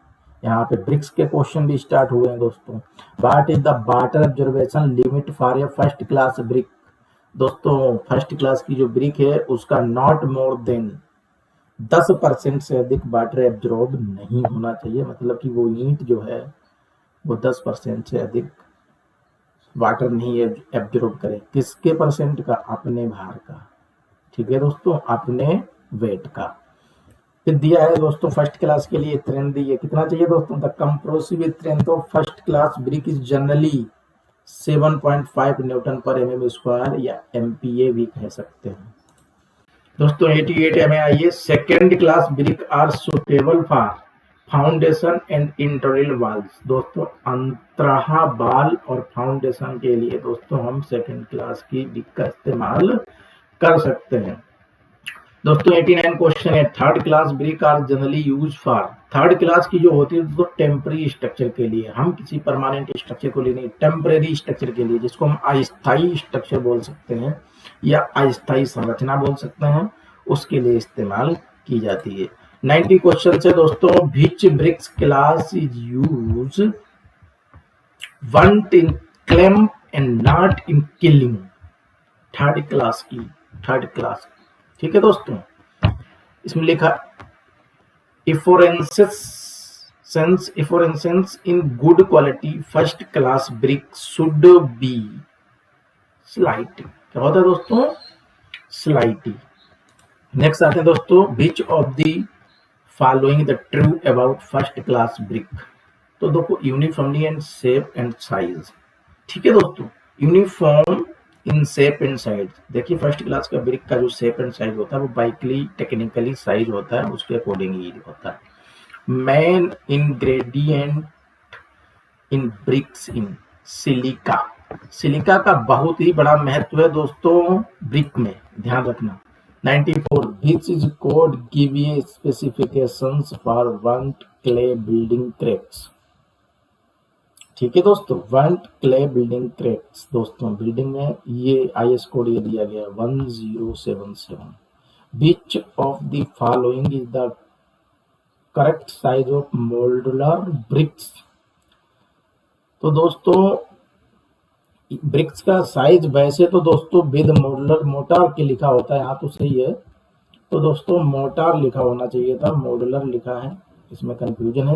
यहाँ पे ब्रिक्स के क्वेश्चन भी स्टार्ट हुए हैं दोस्तों। What is the water observation limit for a first class brick. दोस्तों फर्स्ट क्लास की जो ब्रिक है उसका नॉट मोर देन 10% से अधिक वाटर एब्जॉर्ब नहीं होना चाहिए, मतलब कि वो ईंट जो है वो 10% से अधिक वाटर नहीं एब्जॉर्ब करे। किसके परसेंट का? अपने भार का। ठीक है दोस्तों, अपने वेट का। फिर दिया है दोस्तों फर्स्ट क्लास के लिए स्ट्रेंथ दी है, कितना चाहिए दोस्तों? The compressive strength of first class brick is generally 7.5 newton per mm square, या एमपीए भी कह सकते हैं दोस्तों। 88 में आइए। Second class brick are suitable for foundation and internal walls. दोस्तों अंतराहा बाल और फाउंडेशन के लिए दोस्तों हम सेकेंड क्लास की ब्रिक का इस्तेमाल कर सकते हैं दोस्तों। 89 क्वेश्चन है। Third class brick are generally use for. Third class की जो होती है तो टेम्पररी स्ट्रक्चर के लिए, हम किसी परमानेंट स्ट्रक्चर को लिए नहीं, टेम्पररी स्ट्रक्चर के लिए, जिसको हम अस्थायी स्ट्रक्चर बोल सकते हैं या अस्थायी संरचना बोल सकते हैं, उसके लिए इस्तेमाल की जाती है। 90 क्वेश्चन से दोस्तों। Which bricks class is use burnt in clamp and not in kiln. Third class की, थर्ड क्लास। ठीक है दोस्तों, इसमें लिखा efflorescence in good quality first class brick should be slight. क्या होता है दोस्तों? स्लाइटी। नेक्स्ट आते हैं दोस्तों। Which of the following the true about first class brick. तो देखो uniformly and shape and size. ठीक है दोस्तों, uniform in shape and size. देखिए फर्स्ट क्लास का ब्रिक का जो शेप एंड साइज होता है वो बाइकली टेक्निकली साइज होता है, उसके अकॉर्डिंग ही होता है। Main ingredient in BRICS in silica. Silica का बहुत ही बड़ा महत्व है दोस्तों ब्रिक में, ध्यान रखना। 94 which is code give a specifications for burnt clay building bricks. ठीक है दोस्तों, वंट क्ले बिल्डिंग क्रैक्स। दोस्तों बिल्डिंग में ये आईएस कोड ये दिया गया 1077। Which of the following is the correct size of modular bricks. तो दोस्तों ब्रिक्स का साइज वैसे तो दोस्तों विद मॉड्यूलर मोटार के लिखा होता है, यहाँ तो सही है, तो दोस्तों मोटार लिखा होना चाहिए था, मॉड्यूलर लिखा है, इसमें कंफ्यूजन है।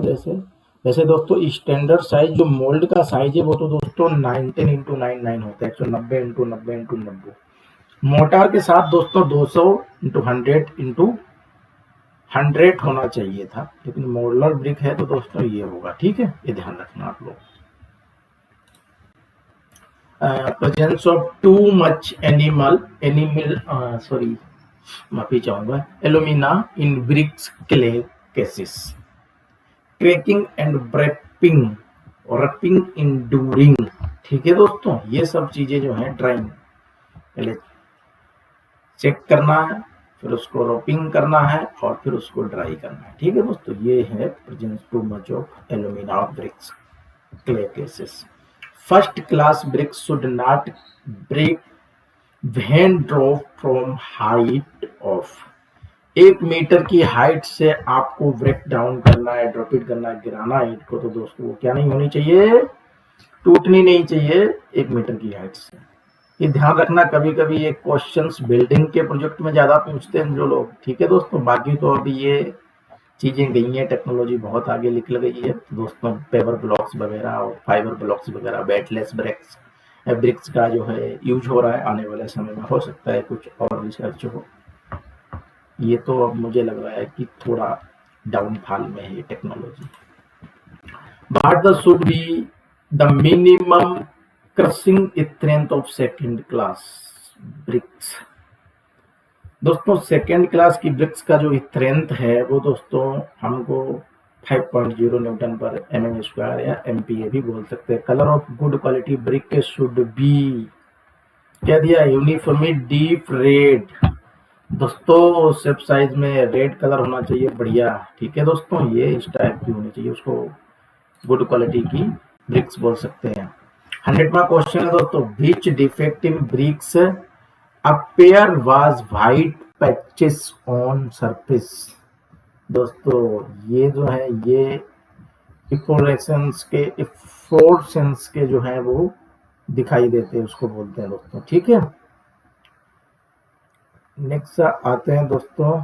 वैसे दोस्तों स्टैंडर्ड साइज जो मोल्ड का साइज है वो तो दोस्तों 19x99 होता है, 190x90x90। मोटार के साथ दोस्तों 200x100x100 होना चाहिए था, लेकिन मॉड्यूलर ब्रिक है तो दोस्तों ये होगा। ठीक है, ये ध्यान रखना आप लोग। Presence of too much animal sorry माफी चाहूंगा, alumina in bricks clay causes, cracking and warping और रैपिंग इंडूरिंग। ठीक है दोस्तों, ये सब चीजें जो है ड्राइंग पहले चेक करना है, फिर उसको रैपिंग करना है और फिर उसको ड्राई करना है। ठीक है दोस्तों, ये है presence too much of alumina bricks clay cases. First class bricks should not break when drop from height of, 1 metre की हाइट से आपको ब्रेक डाउन करना है, ड्रॉप इट करना है, गिराना है ईंट को, तो दोस्तों वो क्या नहीं होनी चाहिए, टूटनी नहीं चाहिए 1 मीटर की हाइट से। ये ध्यान रखना, कभी कभी ये क्वेश्चंस बिल्डिंग के प्रोजेक्ट में ज्यादा पूछते हैं जो लोग। ठीक है दोस्तों, बाकी तो अभी ये चीजें गई हैं, टेक्नोलॉजी बहुत आगे निकल गई है दोस्तों। पेपर ब्लॉक्स वगैरह और फाइबर ब्लॉक्स वगैरह, बेडलेस ब्रिक्स ब्रिक्स का जो है यूज हो रहा है। आने वाले समय में हो सकता है कुछ और रिसर्च हो। ये तो अब मुझे लग रहा है कि थोड़ा डाउनफॉल में है ये technology. What should be the minimum crushing strength of second class bricks? दोस्तों सेकेंड क्लास की ब्रिक्स का जो स्ट्रेंथ है वो दोस्तों हमको 5.0 न्यूटन पर mm स्क्वायर या MPa भी बोल सकते हैं। Colour of good quality brick should B, क्या दिया, यूनिफॉर्मली डीप रेड। दोस्तों सेफ साइज में रेड कलर होना चाहिए, बढ़िया। ठीक है दोस्तों, ये इस टाइप की होनी चाहिए, उसको गुड क्वालिटी की ब्रिक्स बोल सकते हैं। 100वां क्वेश्चन है दोस्तों, which defective bricks appear was white patches on surface. दोस्तों ये जो है ये इफ्लोरेसेंस के जो है वो दिखाई देते हैं, उसको बोलते हैं दोस्तों। ठीक है, नेक्स्ट आते हैं दोस्तों,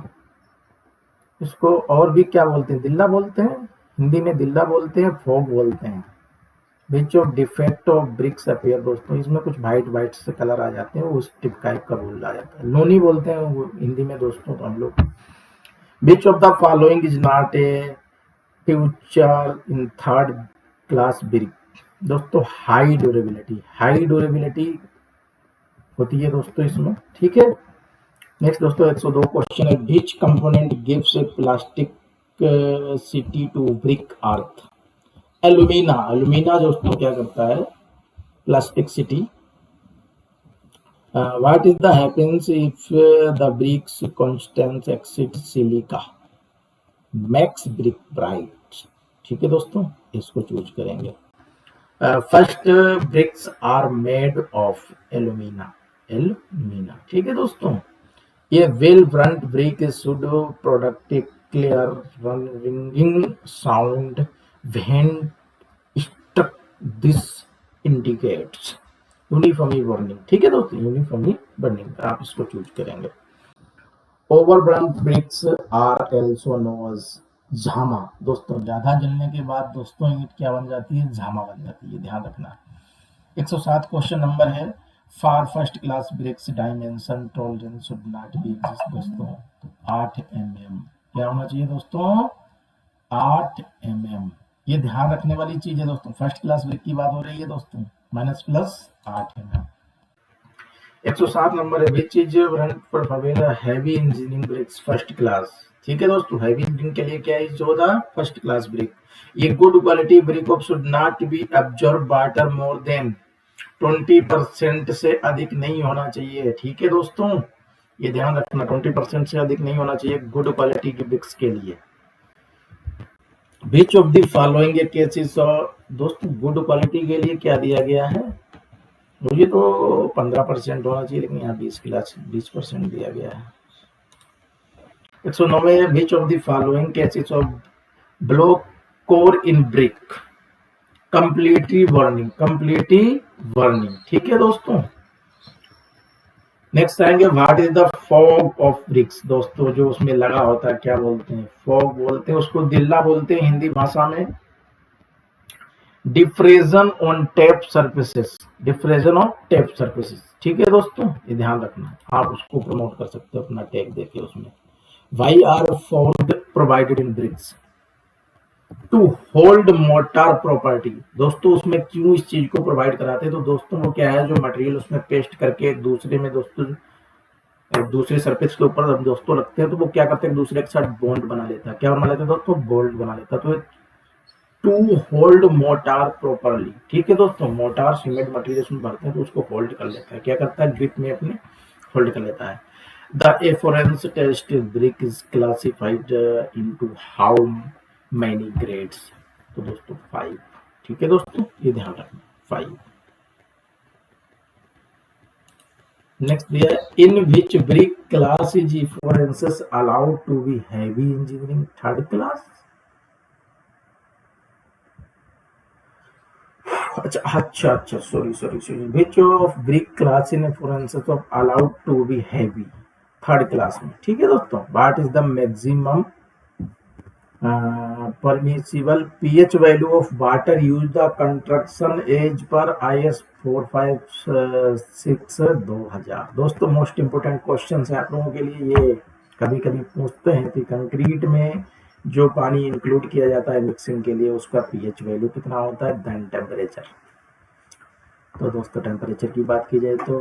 इसको और भी क्या बोलते हैं, दिल्ला बोलते हैं, हिंदी में दिल्ला बोलते हैं, फॉग बोलते हैं। Which of defect of BRICS appear, दोस्तों इसमें कुछ वाइट से कलर आ जाते हैं, उस टाइप का बोल आ जाता है, लोनी बोलते हैं वो हिंदी में दोस्तों। तो हम लोग विच of the following is not A future in third class brick. दोस्तों हाई ड्यूरेबिलिटी होती है दोस्तों इसमें। ठीक है, नेक्स्ट दोस्तों 102 क्वेश्चन है, which component gives a plasticity to brick earth. Alumina दोस्तों क्या करता है, plasticity. What is the happens if the bricks contains excess silica, makes brick brittle. ठीक है दोस्तों, इसको चूज करेंगे। First bricks are made of alumina. ठीक है दोस्तों, ये well burnt brick should produce clear ringing sound when struck, this indicates uniformly burning. ठीक है दोस्तों, यूनिफॉर्मली बर्निंग आप इसको चूज करेंगे। Overburnt bricks are also known as jhama. दोस्तों ज्यादा जलने के बाद दोस्तों ईंट क्या बन जाती है, झामा बन जाती है, ध्यान रखना। 107 क्वेश्चन नंबर है, for first class BRICS dimension tolerance should not be exist. दोस्तों 8 mm क्या होना चाहिए दोस्तों, 8 mm। ये ध्यान रखने वाली चीज है दोस्तों, फर्स्ट क्लास ब्रिक की बात हो रही है दोस्तों, -+8 mm। 107 नंबर है, which is preferable heavy engineering bricks first class. ठीक है दोस्तों, हैवी इंजीनियरिंग के लिए क्या है, 14 फर्स्ट क्लास ब्रिक। ये good quality brick of should not be absorb water more than 20% से अधिक नहीं होना चाहिए। ठीक है दोस्तों, ये ध्यान रखना, 20% से अधिक नहीं होना चाहिए गुड क्वालिटी की ब्रिक्स के लिए। विच ऑफ द फॉलोइंग केसेस, दोस्तों गुड क्वालिटी के लिए क्या दिया गया है, मुझे तो 15% होना चाहिए, लेकिन यहाँ 20% दिया गया है। 109 विच of the following cases of block core in brick completely burning. ठीक है दोस्तों, नेक्स्ट आएंगे, what is the fog of BRICS. दोस्तों जो उसमें लगा होता है क्या बोलते हैं, फॉग बोलते हैं, उसको दिल्ला बोलते हैं हिंदी भाषा में। डिफ्रेजन ऑन टेप सर्फेसेस, ठीक है दोस्तों, ये ध्यान रखना, आप उसको प्रमोट कर सकते हो अपना टैग देके उसमें। Why are frog provided in bricks, to hold mortar property. दोस्तों उसमें क्यों इस चीज को प्रोवाइड कराते हैं, तो दोस्तों वो क्या है, जो मटेरियल उसमें पेस्ट करके एक दूसरे में दोस्तों दूसरे सरफेस के ऊपर हम दोस्तों रखते हैं, तो वो क्या करते हैं, दूसरे के साथ बॉन्ड बना लेता है। क्या बना लेता है दोस्तों, बोल्ट बना लेता है। तो टू होल्ड मोटार प्रॉपरली, ठीक है दोस्तों, मोटार सीमेंट मटेरियल उसमें भरते हैं तो उसको होल्ड कर लेता है, क्या करता है, ग्रिप में अपने होल्ड कर लेता है। The efflorescence test brick is classified into how many grades, तो दोस्तों 5, ठीक है दोस्तों, ये ध्यान रखना 5। नेक्स्ट दिया है in which brick class is efflorescence allowed to be heavy engineering, third class. अच्छा, sorry, which of brick class in efflorescence of allowed to be heavy, third class में, ठीक है दोस्तों। What is the maximum permissible pH value of water use the construction as पर IS 456/2000। दोस्तों मोस्ट इंपोर्टेंट क्वेश्चन है आप लोगों के लिए, ये कभी कभी पूछते हैं कि कंक्रीट में जो पानी इंक्लूड किया जाता है मिक्सिंग के लिए उसका पीएच वैल्यू कितना होता है देन टेम्परेचर। तो दोस्तों टेम्परेचर की बात की जाए तो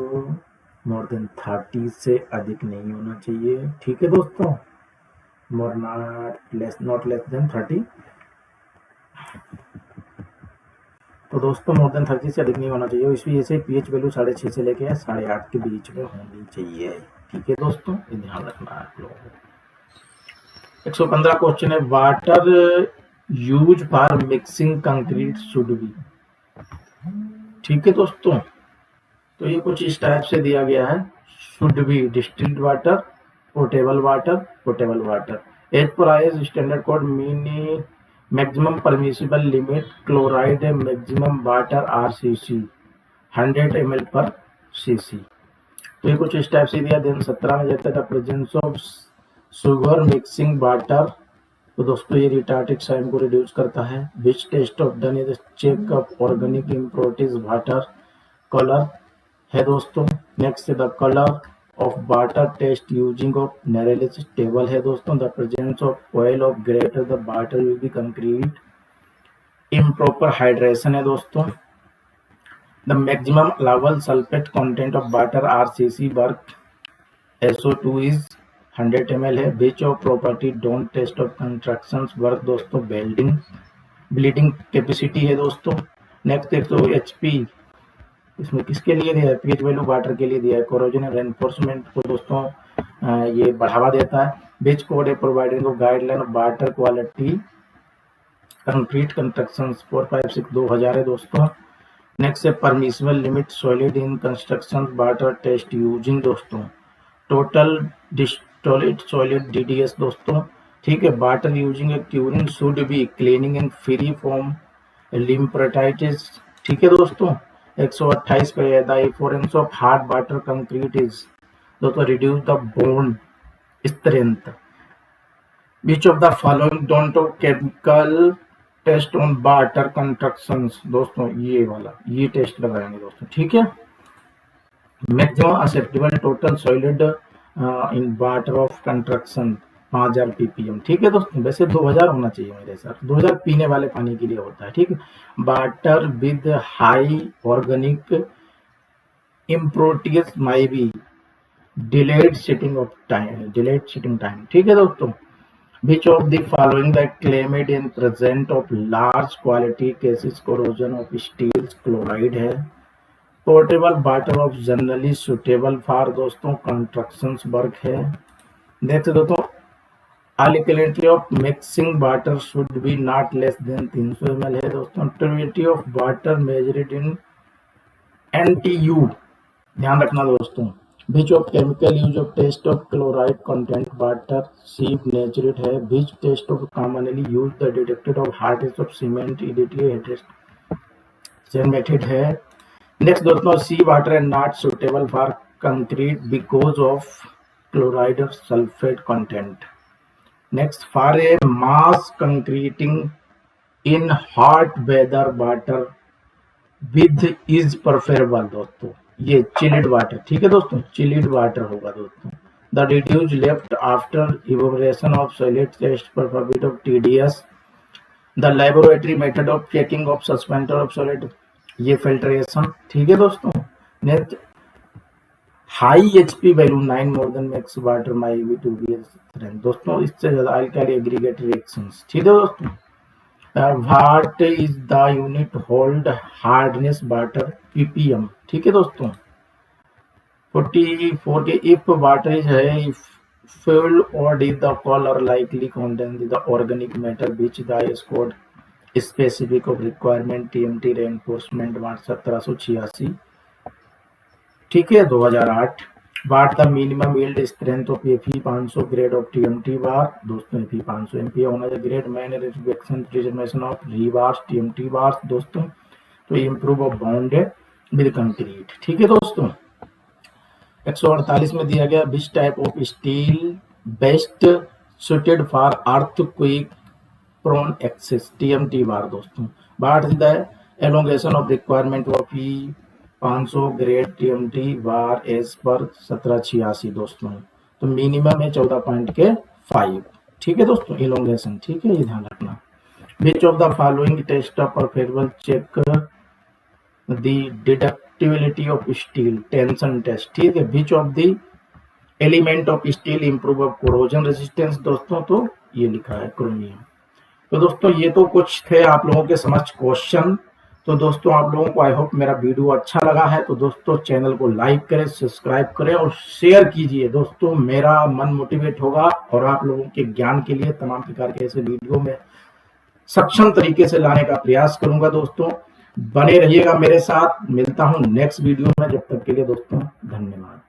मोर देन 30 से अधिक नहीं होना चाहिए, ठीक है दोस्तों, मोर नॉट लेस देन 30। तो दोस्तों मोर देन 30 से अधिक नहीं होना चाहिए, इस वजह से पीएच वैल्यू 6.5 से लेके 8.5 के बीच में होनी चाहिए, ठीक है दोस्तों, ये ध्यान रखना है आप लोगों को। 115 क्वेश्चन है, water use for mixing concrete should be, ठीक है दोस्तों। तो ये कुछ इस टाइप से दिया गया है, should be distilled water, portable water as per IS standard code mean maximum permissible limit chloride maximum water RCC 100 ml per cc. तो ये कुछ इस टाइप से दिया। दिन 17 में देता था presence of sugar mixing water, तो दोस्तों ये रिटार्टिक साइन को रिड्यूस करता है। Which test of done is check of organic impurities water colour है दोस्तों। Next the colour of water test using of Nessler's table है दोस्तों। The presence of oil of greater the water use be concrete improper hydration है दोस्तों। The maximum allowable sulphate content of water RCC work SO2 इज 100 ml है। Which of property don't test of construction work दोस्तों, बेल्डिंग ब्लीडिंग कैपेसिटी है दोस्तों। नेक्स्ट देखो HP, इसमें किसके लिए दिया है, पीएच वैल्यू वाटर के लिए दिया है। कोरोजन एंड रेनफोर्समेंट को दोस्तों ये बढ़ावा देता है। विच कोड है providing guideline of water quality concrete construction 456/2000 है दोस्तों। नेक्स्ट है permissible limit solid in construction water test using दोस्तों टोटल डिस्टोलेट सॉलिड DDS दोस्तों, ठीक है। Water using a curing should be cleaning and free from लिम्फेटाइटिस, ठीक है दोस्तों। 128 पे है the efflorescence of hard water concrete is दोस्तों reduce the bond strength. Which of the following don't of chemical test on water constructions दोस्तों, ये वाला ये टेस्ट लगाएंगे दोस्तों, ठीक है। Maximum acceptable total solid in water of construction 5000 ppm, ठीक है दोस्तों। वैसे 2000 होना चाहिए मेरे हिसाब से, 2000 पीने वाले पानी के लिए होता है, ठीक है। Water with high organic impurities my be delayed sitting time, ठीक है दोस्तों। Which of the following the claimed in present of large quality cases corrosion of steel chloride है। Portable water of generally suitable for दोस्तों कंस्ट्रक्शंस वर्क है। नेक्स्ट दोस्तों alkalinity of mixing water should be not less than 300 ml है दोस्तों। Turbidity of water measured in NTU, ध्यान रखना दोस्तों। Which of chemical use of test of chloride content water silver nitrate है। Which test of commonly use the detected of hardness of cement method है। नेक्स्ट दोस्तों sea water and not suitable for concrete because of chloride और sulphate content. Next for a mass concreting in hot weather water with is preferable दोस्तों, ये चिल्ड वाटर, ठीक है दोस्तों, चिल्ड वाटर होगा दोस्तों। द रिड्यूज left after evaporation of solid test पर property of TDS। The laboratory method of checking of suspended of solid, ये फिल्ट्रेशन। ठीक है दोस्तों। Next, high HP value 9 more than max water may be to be दोस्तों, इससे ज्यादा अल्काइल एग्रीगेट रिएक्शंस। ठीक है दोस्तों। What is the unit hold hardness water, ppm. ठीक है दोस्तों। 44 के इफ वाटर इज है fuel or did the color likely contain the organic matter which the code specific of requirement TMT reinforcement what 1786। ठीक है। 2008 what the minimum yield strength of Fe 500 grade of TMT bar. दोस्तों Fe 500 MPa होना चाहिए। Grade man reaction determination of rebars TMT bar दोस्तों, तो improve of bonded with concrete. ठीक है दोस्तों। 148 में दिया गया which type of steel best suited for earthquake prone access, TMT bar दोस्तों। What is the elongation of requirement of Fe 500 grade TMT bar as per 1786 दोस्तों, तो मिनिमम है 14.5। ठीक है दोस्तों, एलोंगेशन। ठीक है, ये ध्यान रखना। Which of the following test of perfect check the ductility of steel, tension test. ठीक है। Which of the element of steel improve of corrosion resistance दोस्तों, तो ये लिखा है क्रोमियम। तो दोस्तों ये तो कुछ थे आप लोगों के समझ क्वेश्चन। तो दोस्तों आप लोगों को आई होप मेरा वीडियो अच्छा लगा है, तो दोस्तों चैनल को लाइक करें, सब्सक्राइब करें और शेयर कीजिए दोस्तों। मेरा मन मोटिवेट होगा और आप लोगों के ज्ञान के लिए तमाम प्रकार के ऐसे वीडियो में सक्षम तरीके से लाने का प्रयास करूंगा। दोस्तों बने रहिएगा मेरे साथ। मिलता हूं नेक्स्ट वीडियो में, जब तक के लिए दोस्तों धन्यवाद।